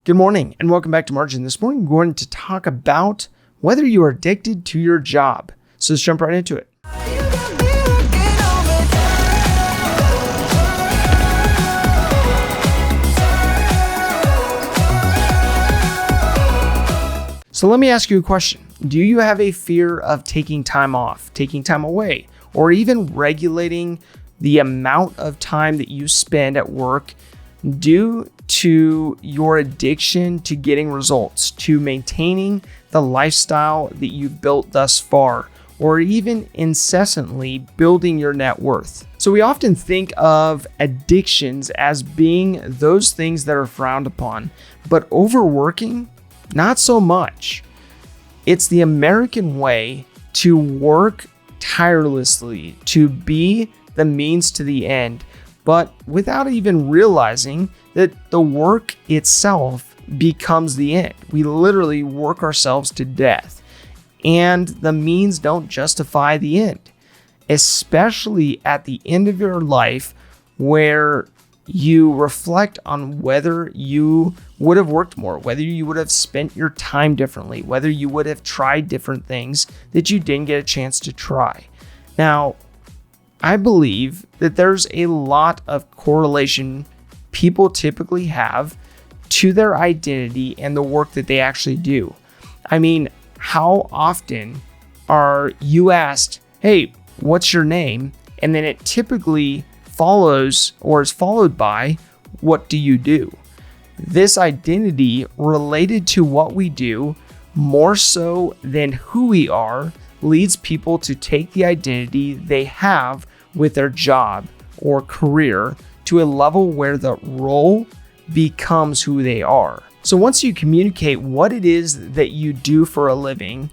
Good morning and welcome back to Margin. This morning we're going to talk about whether you are addicted to your job. So let's jump right into it. So let me ask you a question. Do you have a fear of taking time off, taking time away, or even regulating the amount of time that you spend at work due to your addiction to getting results, to maintaining the lifestyle that you've built thus far, or even incessantly building your net worth? So we often think of addictions as being those things that are frowned upon, but overworking, not so much. It's the American way to work tirelessly, to be the means to the end, but without even realizing that the work itself becomes the end. We literally work ourselves to death, and the means don't justify the end, especially at the end of your life where you reflect on whether you would have worked more, whether you would have spent your time differently, whether you would have tried different things that you didn't get a chance to try. Now, I believe that there's a lot of correlation people typically have to their identity and the work that they actually do. I mean, how often are you asked, hey, what's your name? And then it typically follows or is followed by, what do you do? This identity related to what we do more so than who we are leads people to take the identity they have with their job or career to a level where the role becomes who they are. So once you communicate what it is that you do for a living,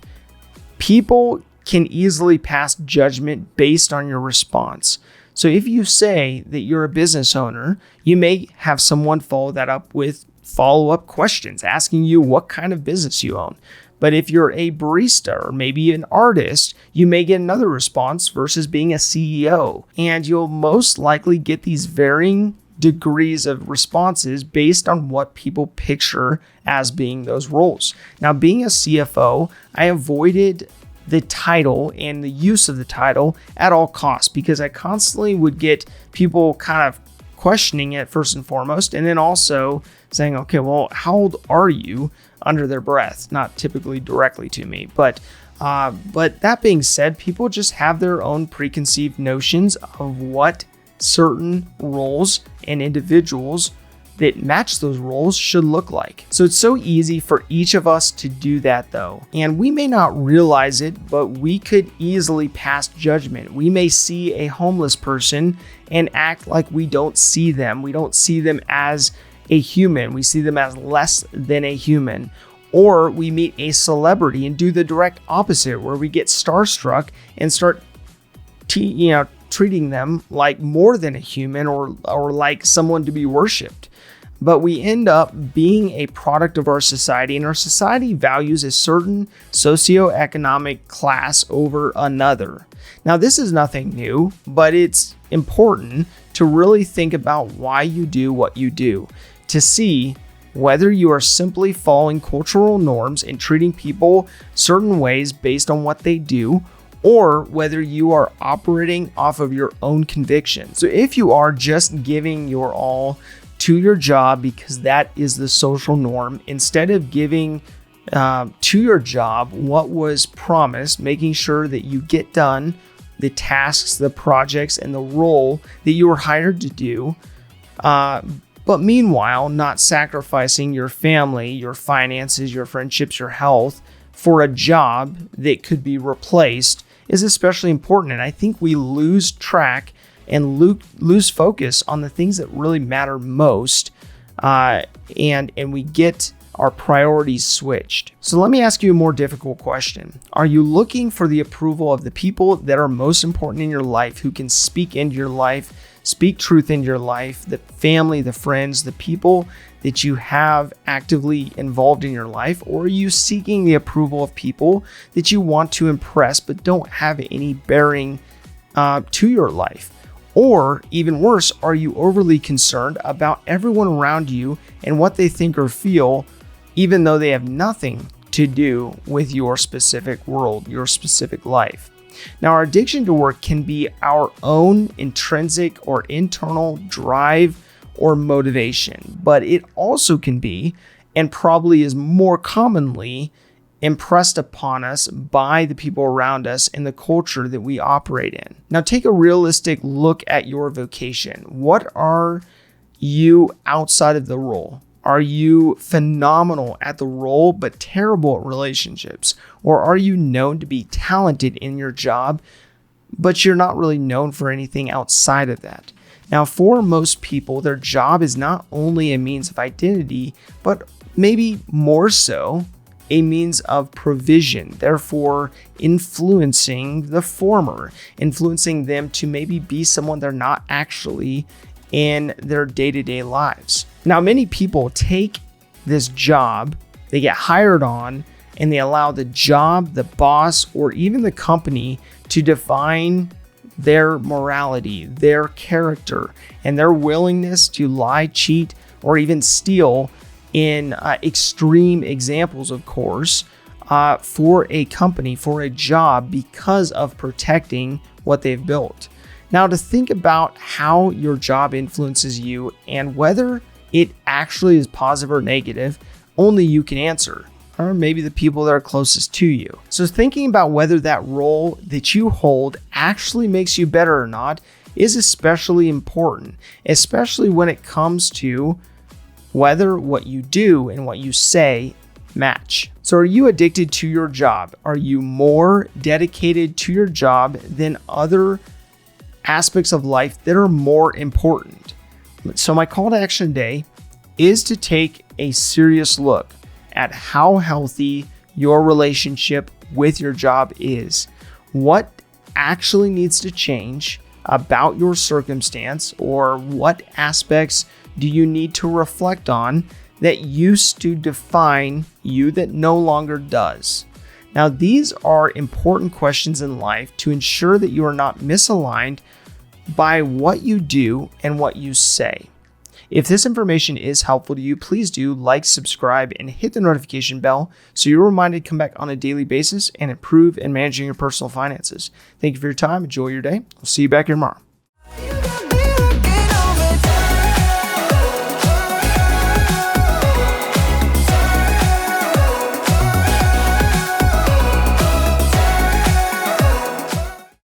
people can easily pass judgment based on your response. So if you say that you're a business owner, you may have someone follow that up with follow-up questions asking you what kind of business you own. But if you're a barista or maybe an artist, you may get another response versus being a CEO. And you'll most likely get these varying degrees of responses based on what people picture as being those roles. Now, being a CFO, I avoided the title and the use of the title at all costs because I constantly would get people kind of questioning it first and foremost, and then also saying, okay, well, how old are you, under their breath, not typically directly to me. But that being said, people just have their own preconceived notions of what certain roles and individuals that match those roles should look like. So it's so easy for each of us to do that though. And we may not realize it, but we could easily pass judgment. We may see a homeless person and act like we don't see them. We don't see them as a human. We see them as less than a human. Or we meet a celebrity and do the direct opposite, where we get starstruck and start treating them like more than a human or like someone to be worshipped. But we end up being a product of our society, and our society values a certain socioeconomic class over another. Now, this is nothing new, but it's important to really think about why you do what you do, to see whether you are simply following cultural norms and treating people certain ways based on what they do, or whether you are operating off of your own convictions. So if you are just giving your all to your job because that is the social norm, instead of giving to your job what was promised, making sure that you get done the tasks, the projects, and the role that you were hired to do, but meanwhile, not sacrificing your family, your finances, your friendships, your health for a job that could be replaced, is especially important. And I think we lose track and lose focus on the things that really matter most, and we get our priorities switched. So let me ask you a more difficult question. Are you looking for the approval of the people that are most important in your life, who can speak into your life, speak truth into your life, the family, the friends, the people that you have actively involved in your life? Or are you seeking the approval of people that you want to impress but don't have any bearing to your life? Or even worse, are you overly concerned about everyone around you and what they think or feel, even though they have nothing to do with your specific world, your specific life? Now, our addiction to work can be our own intrinsic or internal drive or motivation, but it also can be, and probably is more commonly, impressed upon us by the people around us and the culture that we operate in. Now, take a realistic look at your vocation. What are you outside of the role? Are you phenomenal at the role but terrible at relationships? Or are you known to be talented in your job, but you're not really known for anything outside of that? Now, for most people, their job is not only a means of identity, but maybe more so a means of provision, therefore influencing the former, influencing them to maybe be someone they're not actually in their day-to-day lives. Now, many people take this job, they get hired on, and they allow the job, the boss, or even the company to define their morality, their character, and their willingness to lie, cheat, or even steal in extreme examples, of course, for a company, for a job, because of protecting what they've built. Now, to think about how your job influences you and whether it actually is positive or negative, only you can answer, or maybe the people that are closest to you. So thinking about whether that role that you hold actually makes you better or not is especially important, especially when it comes to whether what you do and what you say match. So are you addicted to your job? Are you more dedicated to your job than other aspects of life that are more important? So my call to action today is to take a serious look at how healthy your relationship with your job is. What actually needs to change about your circumstance, or what aspects do you need to reflect on that used to define you that no longer does? Now, these are important questions in life to ensure that you are not misaligned by what you do and what you say. If this information is helpful to you, please do like, subscribe, and hit the notification bell so you're reminded to come back on a daily basis and improve in managing your personal finances. Thank you for your time. Enjoy your day. I'll see you back here tomorrow.